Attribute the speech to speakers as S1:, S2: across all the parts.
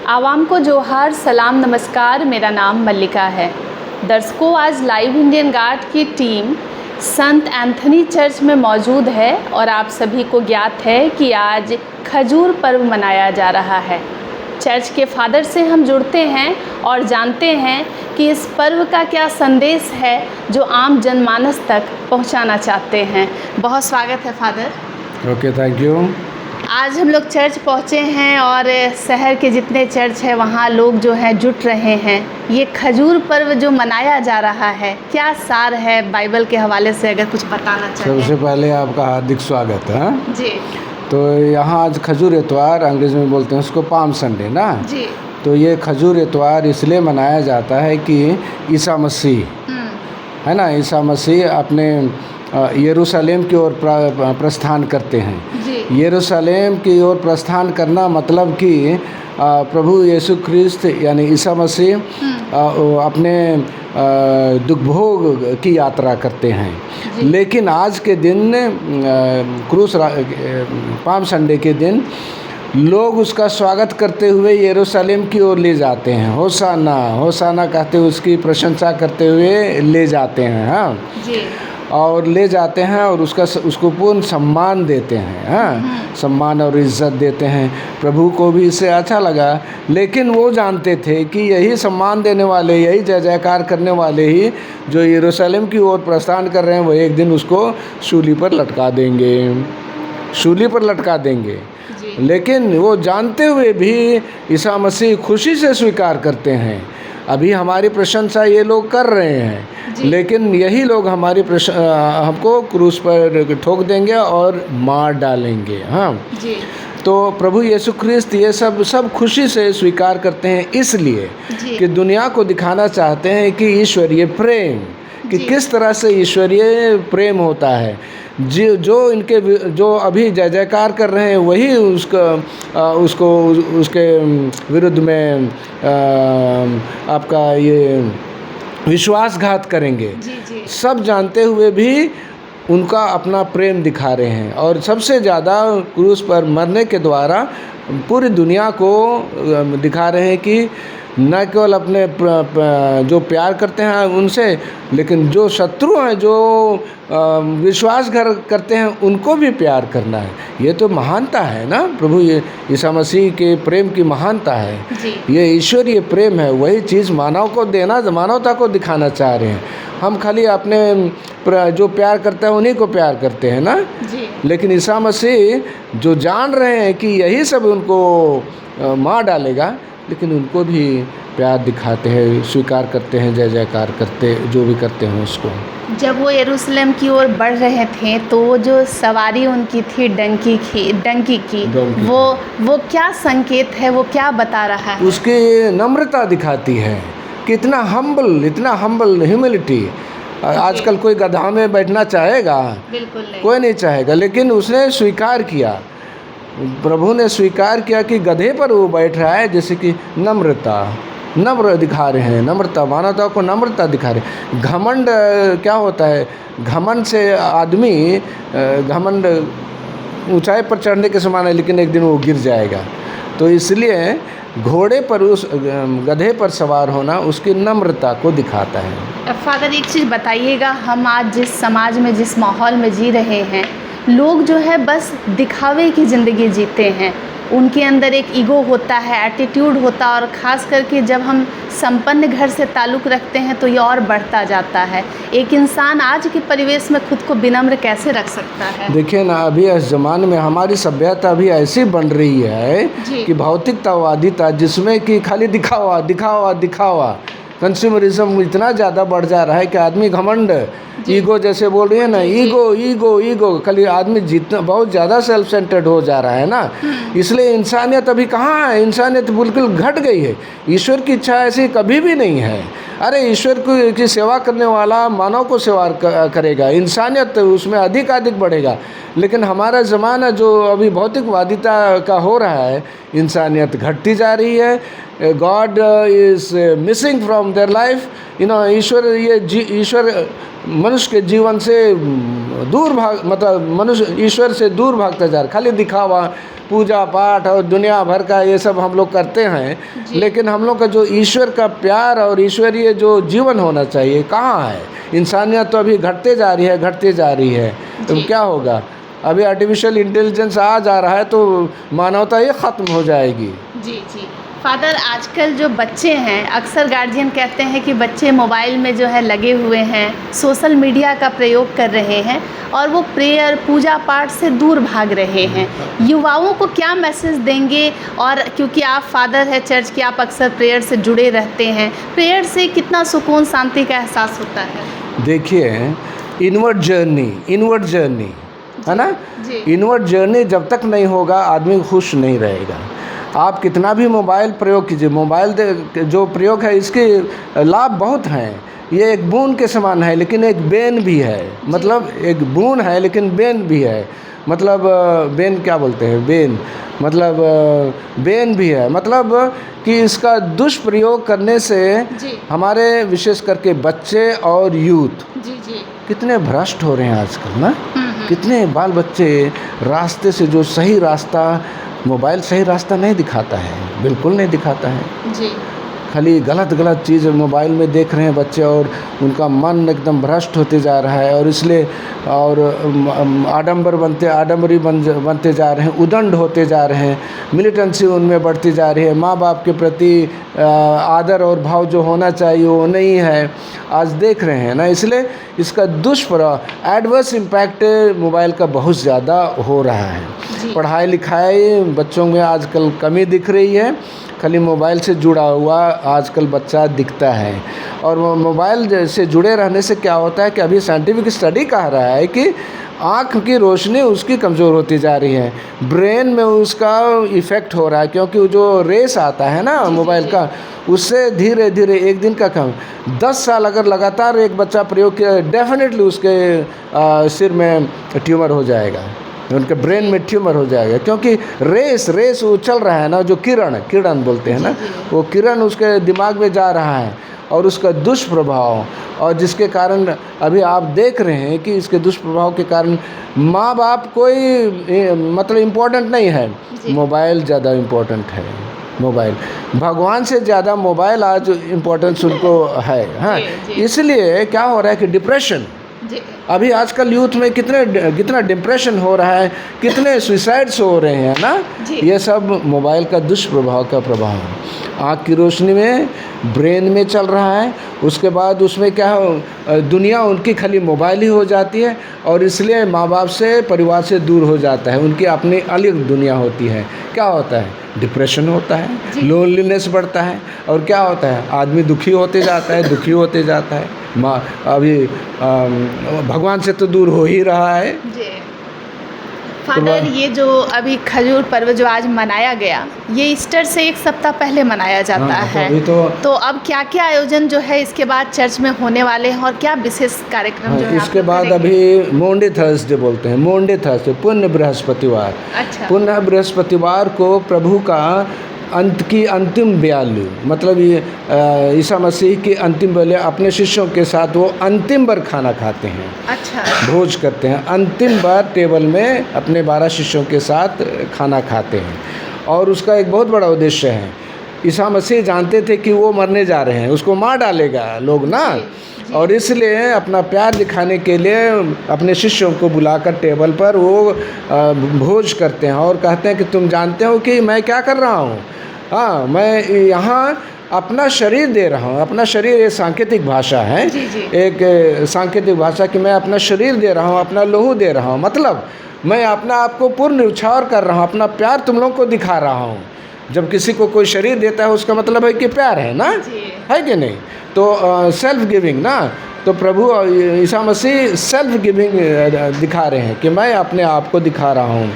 S1: आवाम को जोहार, सलाम, नमस्कार। मेरा नाम मल्लिका है। दर्शकों, आज लाइव इंडियन गार्ड की टीम संत एंथनी चर्च में मौजूद है और आप सभी को ज्ञात है कि आज खजूर पर्व मनाया जा रहा है। चर्च के फादर से हम जुड़ते हैं और जानते हैं कि इस पर्व का क्या संदेश है जो आम जनमानस तक पहुंचाना चाहते हैं। बहुत स्वागत है फादर।
S2: Okay, thank you.
S1: आज हम लोग चर्च पहुँचे हैं और शहर के जितने चर्च हैं वहाँ लोग जो हैं जुट रहे हैं। ये खजूर पर्व जो मनाया जा रहा है, क्या सार है बाइबल के हवाले से अगर कुछ बताना चाहें।
S2: सबसे पहले आपका हार्दिक स्वागत है
S1: जी।
S2: तो यहाँ आज खजूर इतवार, अंग्रेजी में बोलते हैं उसको पाम संडे ना
S1: जी।
S2: तो ये खजूर इतवार इसलिए मनाया जाता है कि ईसा मसीह है ना, ईसा मसीह अपने यरूशलेम की ओर प्रस्थान करते हैं।
S1: जी।
S2: यरूशलेम की ओर प्रस्थान करना मतलब कि प्रभु यीशु क्रिस्त यानी ईसा मसीह अपने दुखभोग की यात्रा करते हैं। लेकिन आज के दिन क्रूस पाम संडे के दिन लोग उसका स्वागत करते हुए यरूशलेम की ओर ले जाते हैं। होसाना होसाना कहते हुए उसकी प्रशंसा करते हुए ले जाते हैं। हाँ
S1: जी।
S2: और ले जाते हैं और उसको पूर्ण सम्मान देते हैं। हाँ, सम्मान और इज़्ज़त देते हैं। प्रभु को भी इससे अच्छा लगा, लेकिन वो जानते थे कि यही सम्मान देने वाले, यही जय जयकार करने वाले ही जो यरूशलेम की ओर प्रस्थान कर रहे हैं, वो एक दिन उसको सूली पर लटका देंगे, सूली पर लटका देंगे। लेकिन वो जानते हुए भी ईसा मसीह खुशी से स्वीकार करते हैं। अभी हमारी प्रशंसा ये लोग कर रहे हैं, लेकिन यही लोग हमारी हमको क्रूस पर ठोक देंगे और मार डालेंगे। हाँ
S1: जी।
S2: तो प्रभु यीशु क्रिस्त ये सब खुशी से स्वीकार करते हैं, इसलिए कि दुनिया को दिखाना चाहते हैं कि ईश्वरीय प्रेम, कि किस तरह से ईश्वरीय प्रेम होता है। जो अभी जय जयकार कर रहे हैं वही उसके विरुद्ध में आपका ये विश्वासघात करेंगे।
S1: जी।
S2: सब जानते हुए भी उनका अपना प्रेम दिखा रहे हैं और सबसे ज़्यादा क्रूस पर मरने के द्वारा पूरी दुनिया को दिखा रहे हैं कि न केवल अपने जो प्यार करते हैं उनसे, लेकिन जो शत्रु हैं, जो विश्वासघात करते हैं, उनको भी प्यार करना है। ये तो महानता है ना, प्रभु ईसा मसीह के प्रेम की महानता है। ये ईश्वरीय प्रेम है, वही चीज़ मानव को देना, मानवता को दिखाना चाह रहे हैं। हम खाली अपने जो प्यार करते हैं उन्हीं को प्यार करते हैं ना, लेकिन ईसा मसीह जो जान रहे हैं कि यही सब उनको मार डालेगा, लेकिन उनको भी प्यार दिखाते हैं, स्वीकार करते हैं, जय जयकार करते, जो भी करते हैं उसको।
S1: जब वो यरूशलेम की ओर बढ़ रहे थे तो वो जो सवारी उनकी थी डंकी की वो क्या संकेत है, वो क्या बता रहा है?
S2: उसकी नम्रता दिखाती है कि इतना हम्बल ह्यूमिलिटी। आजकल कोई गधा में बैठना चाहेगा? बिल्कुल नहीं, कोई नहीं चाहेगा। लेकिन उसने स्वीकार किया, प्रभु ने स्वीकार किया कि गधे पर वो बैठ रहा है, जैसे कि नम्र दिखा रहे हैं, नम्रता, मानवता को नम्रता दिखा रहे हैं। घमंड क्या होता है? घमंड से आदमी, घमंड ऊंचाई पर चढ़ने के समान है, लेकिन एक दिन वो गिर जाएगा। तो इसलिए घोड़े पर, उस गधे पर सवार होना उसकी नम्रता को दिखाता है।
S1: फादर, एक चीज़ बताइएगा, हम आज जिस समाज में, जिस माहौल में जी रहे हैं, लोग जो है बस दिखावे की ज़िंदगी जीते हैं। उनके अंदर एक ईगो होता है, एटीट्यूड होता है, और ख़ास करके जब हम संपन्न घर से ताल्लुक़ रखते हैं तो ये और बढ़ता जाता है। एक इंसान आज के परिवेश में खुद को विनम्र कैसे रख सकता है?
S2: देखिए ना, अभी इस ज़माने में हमारी सभ्यता अभी ऐसी बन रही है कि भौतिकतावादिता, जिसमें कि खाली दिखावा, कंज्यूमरिज्म इतना ज़्यादा बढ़ जा रहा है कि आदमी घमंड, ईगो जैसे बोल रही है ना, ईगो खाली आदमी जितना बहुत ज़्यादा सेल्फ सेंटर्ड हो जा रहा है ना। इसलिए इंसानियत अभी कहाँ है? इंसानियत बिल्कुल घट गई है। ईश्वर की इच्छा ऐसी कभी भी नहीं है। अरे ईश्वर की सेवा करने वाला मानव को सेवा करेगा, इंसानियत उसमें अधिक बढ़ेगा। लेकिन हमारा ज़माना जो अभी भौतिकवादिता का हो रहा है, इंसानियत घटती जा रही है। God is missing from there life. ईश्वर मनुष्य के जीवन से दूर भाग, मतलब मनुष्य ईश्वर से दूर भागता जा रहा। खाली दिखावा, पूजा पाठ और दुनिया भर का ये सब हम लोग करते हैं, लेकिन हम लोग का जो ईश्वर का प्यार और ईश्वरीय जो जीवन होना चाहिए कहाँ है? इंसानियत तो अभी घटते जा रही है, घटते जा रही है। तो क्या होगा? अभी आर्टिफिशियल इंटेलिजेंस आ जा रहा है तो मानवता ये ख़त्म हो जाएगी।
S1: जी फादर, आजकल जो बच्चे हैं, अक्सर गार्जियन कहते हैं कि बच्चे मोबाइल में जो है लगे हुए हैं, सोशल मीडिया का प्रयोग कर रहे हैं और वो प्रेयर, पूजा पाठ से दूर भाग रहे हैं। युवाओं को क्या मैसेज देंगे? और क्योंकि आप फादर है चर्च के, आप अक्सर प्रेयर से जुड़े रहते हैं, प्रेयर से कितना सुकून, शांति का एहसास होता है?
S2: देखिए, इनवर्ड जर्नी है ना। इनवर्ड जर्नी जब तक नहीं होगा आदमी खुश नहीं रहेगा। आप कितना भी मोबाइल प्रयोग कीजिए, मोबाइल जो प्रयोग है इसके लाभ बहुत हैं। ये एक बूंद के समान है लेकिन एक बेन भी है। मतलब एक बूंद है लेकिन बेन भी है। मतलब बेन क्या बोलते हैं? बेन मतलब बेन भी है। मतलब कि इसका दुष्प्रयोग करने से हमारे विशेष करके बच्चे और यूथ कितने भ्रष्ट हो रहे हैं आजकल ना। कितने बाल बच्चे रास्ते से, जो सही रास्ता, मोबाइल सही रास्ता नहीं दिखाता है, बिल्कुल नहीं दिखाता है जी। खाली गलत चीज़ मोबाइल में देख रहे हैं बच्चे और उनका मन एकदम भ्रष्ट होते जा रहा है। और इसलिए और आडम्बरी बनते जा रहे हैं, उदंड होते जा रहे हैं, मिलिटेंसी उनमें बढ़ती जा रही है। माँ बाप के प्रति आदर और भाव जो होना चाहिए वो नहीं है, आज देख रहे हैं ना। इसलिए इसका दुष्प्रभाव, एडवर्स इम्पैक्ट मोबाइल का बहुत ज़्यादा हो रहा है। पढ़ाई लिखाई बच्चों में आजकल कमी दिख रही है, खाली मोबाइल से जुड़ा हुआ आजकल बच्चा दिखता है। और मोबाइल से जुड़े रहने से क्या होता है कि अभी साइंटिफिक स्टडी कह रहा है कि आँख की रोशनी उसकी कमज़ोर होती जा रही है, ब्रेन में उसका इफ़ेक्ट हो रहा है, क्योंकि जो रेस आता है ना मोबाइल का, उससे धीरे धीरे एक दिन का कम 10 साल अगर लगातार एक बच्चा प्रयोग किया, डेफिनेटली उसके सिर में ट्यूमर हो जाएगा, उनके ब्रेन में ट्यूमर हो जाएगा। क्योंकि रेस वो चल रहा है ना, जो किरण बोलते हैं ना, वो किरण उसके दिमाग में जा रहा है और उसका दुष्प्रभाव, और जिसके कारण अभी आप देख रहे हैं कि इसके दुष्प्रभाव के कारण माँ बाप कोई मतलब इम्पोर्टेंट नहीं है, मोबाइल ज़्यादा इम्पोर्टेंट है। मोबाइल भगवान से ज़्यादा मोबाइल आज इम्पोर्टेंस उनको है। हाँ, इसलिए क्या हो रहा है कि डिप्रेशन, अभी आजकल यूथ में कितना डिप्रेशन हो रहा है, कितने सुसाइड्स हो रहे हैं ना। ये सब मोबाइल का दुष्प्रभाव का प्रभाव है। आँख की रोशनी में, ब्रेन में चल रहा है, उसके बाद उसमें क्या दुनिया उनकी खाली मोबाइल ही हो जाती है, और इसलिए माँ बाप से, परिवार से दूर हो जाता है, उनकी अपनी अलग दुनिया होती है। क्या होता है? डिप्रेशन होता है, लोनलीनेस बढ़ता है, और क्या होता है? आदमी दुखी होते जाता है। माँ अभी भगवान से तो दूर हो ही रहा है।
S1: फादर, ये जो अभी खजूर पर्व जो आज मनाया गया, ये ईस्टर से एक सप्ताह पहले मनाया जाता है। तो अब क्या क्या आयोजन जो है इसके बाद चर्च में होने वाले हैं, और क्या विशेष कार्यक्रम जो है
S2: इसके बाद? अभी मॉन्डे थर्सडे बोलते हैं, मॉन्डे थर्सडे, पुण्य बृहस्पतिवार।
S1: अच्छा।
S2: पुण्य बृहस्पतिवार को प्रभु का अंत की अंतिम बयाली, मतलब ये ईसा मसीह की अंतिम बयाली, अपने शिष्यों के साथ वो अंतिम बार खाना खाते हैं।
S1: अच्छा।
S2: भोज करते हैं, अंतिम बार टेबल में अपने 12 शिष्यों के साथ खाना खाते हैं। और उसका एक बहुत बड़ा उद्देश्य है, ईसा मसीह जानते थे कि वो मरने जा रहे हैं, उसको मार डालेगा लोग ना, और इसलिए अपना प्यार दिखाने के लिए अपने शिष्यों को बुलाकर टेबल पर वो भोज करते हैं और कहते हैं कि तुम जानते हो कि मैं क्या कर रहा हूँ। हाँ, मैं यहाँ अपना शरीर दे रहा हूँ। अपना शरीर एक सांकेतिक भाषा है, एक सांकेतिक भाषा कि मैं अपना शरीर दे रहा हूँ, अपना लहू दे रहा हूँ, मतलब मैं अपना आपको पूर्ण न्यौछावर कर रहा हूँ, अपना प्यार तुम लोगों को दिखा रहा हूँ। जब किसी को कोई शरीर देता है उसका मतलब है कि प्यार है ना, है कि नहीं? तो सेल्फ गिविंग ना, तो प्रभु ईसा मसीह सेल्फ गिविंग दिखा रहे हैं कि मैं अपने आप को दिखा रहा हूँ,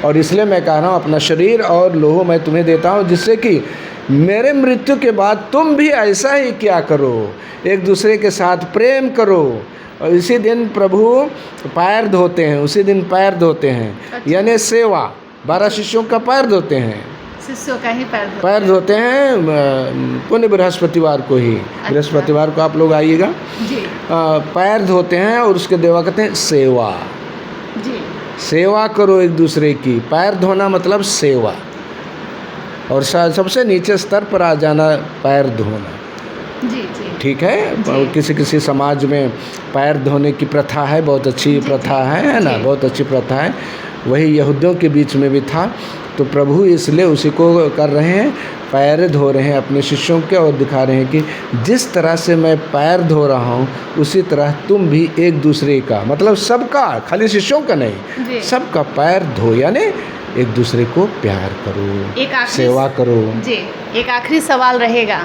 S2: और इसलिए मैं कह रहा हूँ अपना शरीर और लोहू मैं तुम्हें देता हूँ, जिससे कि मेरे मृत्यु के बाद तुम भी ऐसा ही क्या करो, एक दूसरे के साथ प्रेम करो। और इसी दिन प्रभु पैर धोते हैं, उसी दिन पैर धोते हैं, यानी सेवा। 12 शिष्यों का पैर धोते हैं,
S1: शिष्यों का ही
S2: पैर धोते हैं पुण्य बृहस्पतिवार को ही। बृहस्पतिवार को आप लोग आइएगा। पैर धोते हैं और उसके देवा कहते हैं सेवा।
S1: जी
S2: सेवा करो एक दूसरे की। पैर धोना मतलब सेवा, और सबसे नीचे स्तर पर आ जाना पैर धोना।
S1: जी जी
S2: ठीक है। किसी किसी समाज में पैर धोने की प्रथा है, बहुत अच्छी प्रथा है ना, बहुत अच्छी प्रथा है। वही यहूदियों के बीच में भी था, तो प्रभु इसलिए उसी को कर रहे हैं, पैर धो रहे हैं अपने शिष्यों के, और दिखा रहे हैं कि जिस तरह से मैं पैर धो रहा हूँ उसी तरह तुम भी एक दूसरे का, मतलब सबका, खाली शिष्यों का नहीं, सबका पैर धो, यानी एक दूसरे को प्यार करो, सेवा करो।
S1: जी एक आखिरी सवाल रहेगा।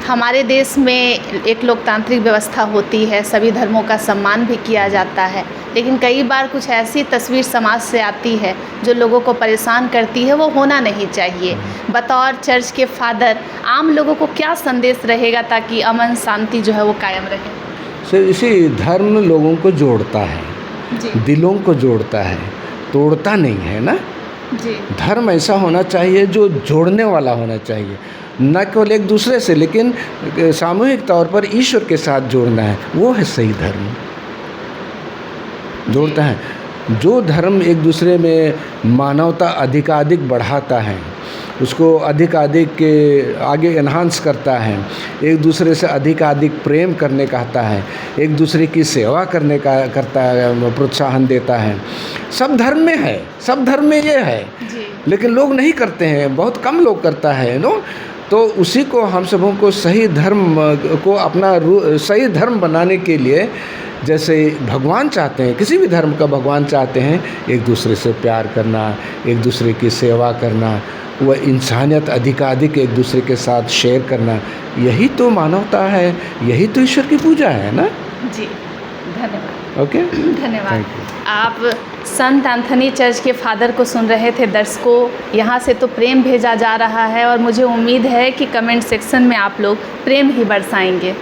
S1: हमारे देश में एक लोकतांत्रिक व्यवस्था होती है, सभी धर्मों का सम्मान भी किया जाता है, लेकिन कई बार कुछ ऐसी तस्वीर समाज से आती है जो लोगों को परेशान करती है, वो होना नहीं चाहिए। बतौर चर्च के फादर आम लोगों को क्या संदेश रहेगा ताकि अमन शांति जो है वो कायम रहे?
S2: सो इसी धर्म लोगों को जोड़ता है, दिलों को जोड़ता है, तोड़ता नहीं है ना।
S1: जी
S2: धर्म ऐसा होना चाहिए जो जोड़ने वाला होना चाहिए, न केवल एक दूसरे से, लेकिन सामूहिक तौर पर ईश्वर के साथ जोड़ना है, वो है सही धर्म। जोड़ता है जो धर्म एक दूसरे में मानवता अधिकाधिक बढ़ाता है, उसको अधिकाधिक के आगे एनहांस करता है, एक दूसरे से अधिकाधिक प्रेम करने कहता है, एक दूसरे की सेवा करने का करता है, प्रोत्साहन देता है। सब धर्म में है, सब धर्म में ये है, लेकिन लोग नहीं करते हैं, बहुत कम लोग करता है नो। तो उसी को हम सबों को सही धर्म को अपना सही धर्म बनाने के लिए, जैसे भगवान चाहते हैं, किसी भी धर्म का भगवान चाहते हैं, एक दूसरे से प्यार करना, एक दूसरे की सेवा करना, वह इंसानियत अधिकाधिक एक दूसरे के साथ शेयर करना, यही तो मानवता है, यही तो ईश्वर की पूजा है ना।
S1: जी धन्यवाद।
S2: ओके
S1: धन्यवाद। आप संत एंथनी चर्च के फादर को सुन रहे थे। दर्शकों, यहाँ से तो प्रेम भेजा जा रहा है और मुझे उम्मीद है कि कमेंट सेक्शन में आप लोग प्रेम ही बरसाएंगे।